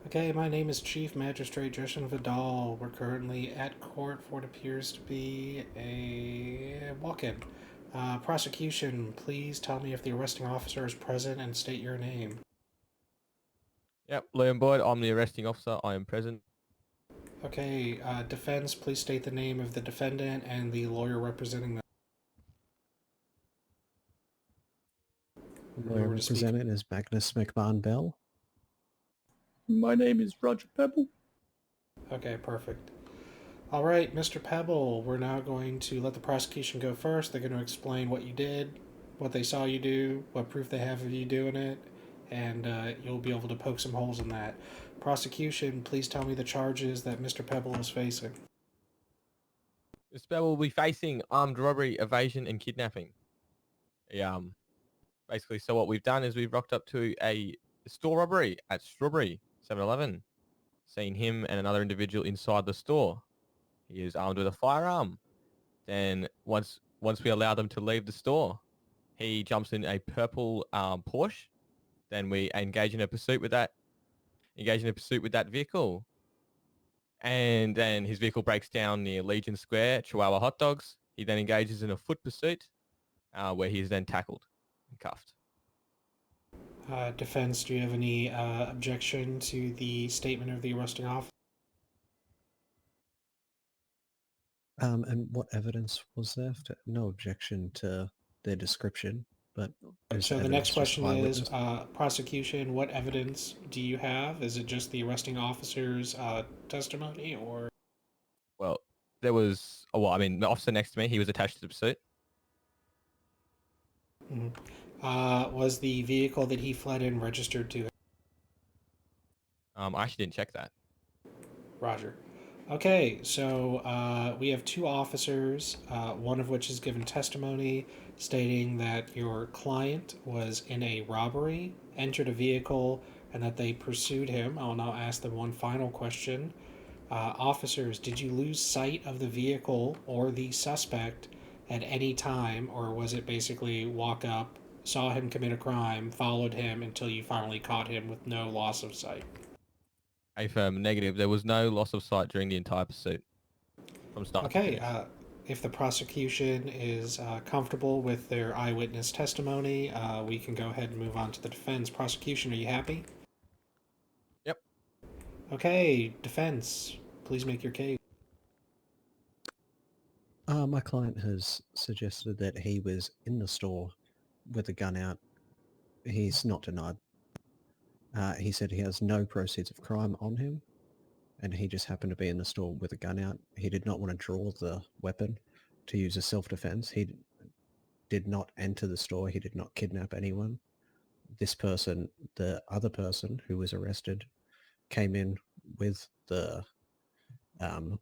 Okay, my name is Chief Magistrate Jeshin Vidal. We're currently at court for what appears to be a walk-in. Prosecution, please tell me if the arresting officer is present and state your name. Yep, Liam Boyd, I'm the arresting officer. I am present. Okay, defense, please state the name of the defendant and the lawyer representing them. Lawyer Remember to speak. represented is Magnus McMahon Bell. My name is Roger Pebble. Okay, perfect. All right, Mr. Pebble, we're now going to let the prosecution go first. They're going to explain what you did, what they saw you do, what proof they have of you doing it, and you'll be able to poke some holes in that. Prosecution, please tell me the charges that Mr. Pebble is facing. Mr. Bell will be facing armed robbery, evasion, and kidnapping. Basically, so what we've done is we've rocked up to a store robbery at Strawberry 7-Eleven, seen him and another individual inside the store. He is armed with a firearm. Then once we allow them to leave the store, he jumps in a purple Porsche. Then we engage in a pursuit with that vehicle. And then his vehicle breaks down near Legion Square, Chihuahua Hot Dogs. He then engages in a foot pursuit where he is then tackled and cuffed. Defense, do you have any objection to the statement of the arresting officer? And what evidence was there? No objection to their description, but So the next question is, prosecution, what evidence do you have? Is it just the arresting officer's testimony, or? Well, there was, the officer next to me, he was attached to the pursuit. Mhm. Was the vehicle that he fled in registered to him? I actually didn't check that. Roger. Okay, so we have two officers, one of which has given testimony stating that your client was in a robbery, entered a vehicle, and that they pursued him. I'll now ask them one final question. Officers, did you lose sight of the vehicle or the suspect at any time, or was it basically walk up, saw him commit a crime, followed him until you finally caught him with no loss of sight? Affirm, negative. There was no loss of sight during the entire pursuit from start to Okay, finish. if the prosecution is comfortable with their eyewitness testimony, we can go ahead and move on to the defense. Prosecution, are you happy? Yep. Okay, defense, please make your case. My client has suggested that he was in the store with a gun out. He's not denied. He said he has no proceeds of crime on him, and he just happened to be in the store with a gun out. He did not want to draw the weapon to use as self-defense. He did not enter the store. He did not kidnap anyone. This person, the other person who was arrested, came in with the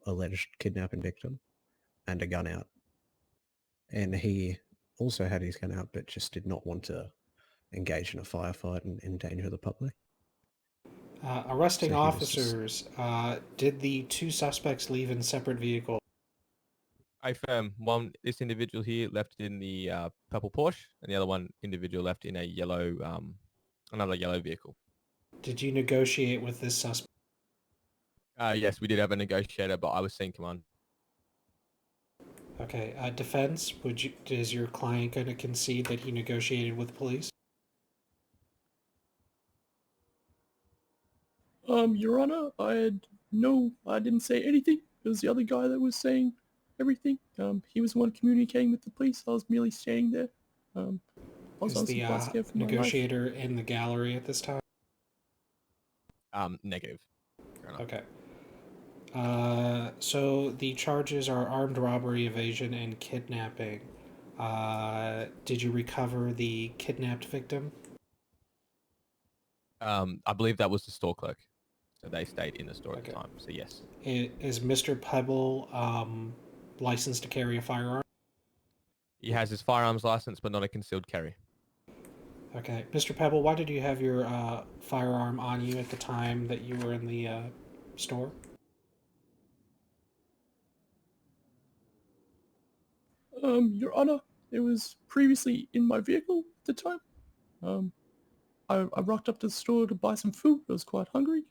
alleged kidnapping victim and a gun out. And he also had his gun out, but just did not want to engage in a firefight and endanger the public. Arresting So he was just- officers, did the two suspects leave in separate vehicles? Affirm, this individual here left in the purple Porsche, and the other one individual left in a yellow, another yellow vehicle. Did you negotiate with this suspect? Yes, we did have a negotiator, but I was seeing command. Okay, defense, is your client going to concede that he negotiated with police? Your Honor, I didn't say anything. It was the other guy that was saying everything. He was the one communicating with the police. I was merely standing there. I was Is honestly the quite scared for my life. negotiator in the gallery at this time? Negative. Okay. So the charges are armed robbery, evasion, and kidnapping. Did you recover the kidnapped victim? I believe that was the store clerk. So they stayed in the store at Okay. the time. So yes. Is Mr. Pebble licensed to carry a firearm? He has his firearms license, but not a concealed carry. Okay. Mr. Pebble, why did you have your firearm on you at the time that you were in the store? Your Honor, it was previously in my vehicle at the time. I rocked up to the store to buy some food. I was quite hungry.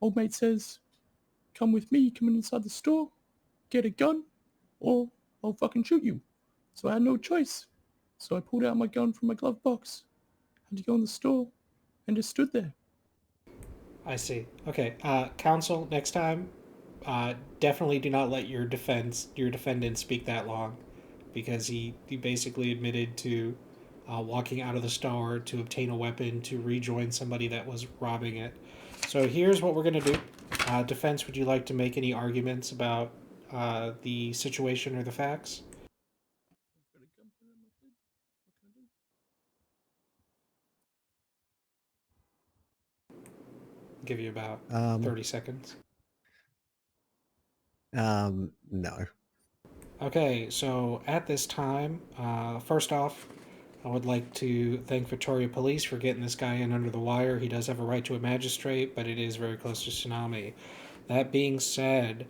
old mate says, come with me, come inside the store, get a gun, or I'll fucking shoot you. So I had no choice. So I pulled out my gun from my glove box, had to go in the store, and just stood there. I see. Okay, counsel, next time, definitely do not let your defendant speak that long, because he basically admitted to walking out of the store to obtain a weapon to rejoin somebody that was robbing it. So here's what we're gonna do. Defense, would you like to make any arguments about the situation or the facts? Give you about 30 seconds. No. Okay, so at this time, first off, I would like to thank Victoria Police for getting this guy in under the wire. He does have a right to a magistrate, but it is very close to tsunami. That being said,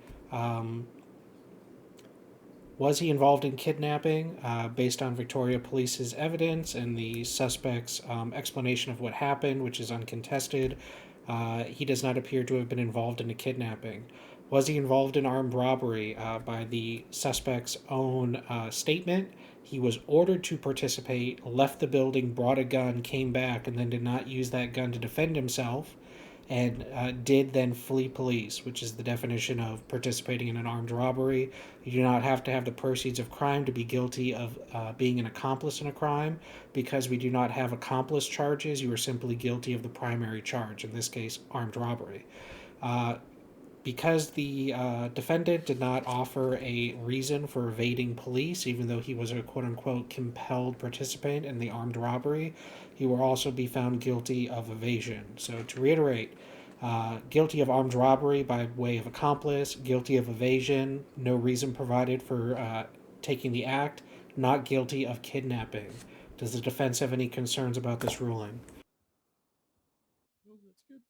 was he involved in kidnapping? Based on Victoria Police's evidence and the suspect's explanation of what happened, which is uncontested, he does not appear to have been involved in a kidnapping. Was he involved in armed robbery? By the suspect's own statement, he was ordered to participate, left the building, brought a gun, came back, and then did not use that gun to defend himself, and did then flee police, which is the definition of participating in an armed robbery. You do not have to have the proceeds of crime to be guilty of being an accomplice in a crime. Because we do not have accomplice charges, you are simply guilty of the primary charge, in this case, armed robbery. Because the defendant did not offer a reason for evading police, even though he was a quote-unquote compelled participant in the armed robbery, he will also be found guilty of evasion. So to reiterate, guilty of armed robbery by way of accomplice, guilty of evasion, no reason provided for taking the act, not guilty of kidnapping. Does the defense have any concerns about this ruling? Oh, that's good.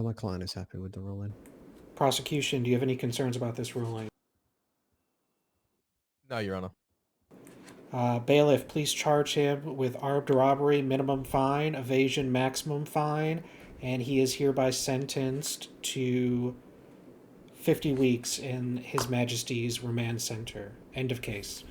My client is happy with the ruling. Prosecution, do you have any concerns about this ruling? No, Your Honor. Bailiff, please charge him with armed robbery, minimum fine, evasion, maximum fine, and he is hereby sentenced to 50 weeks in His Majesty's Remand Center. End of case.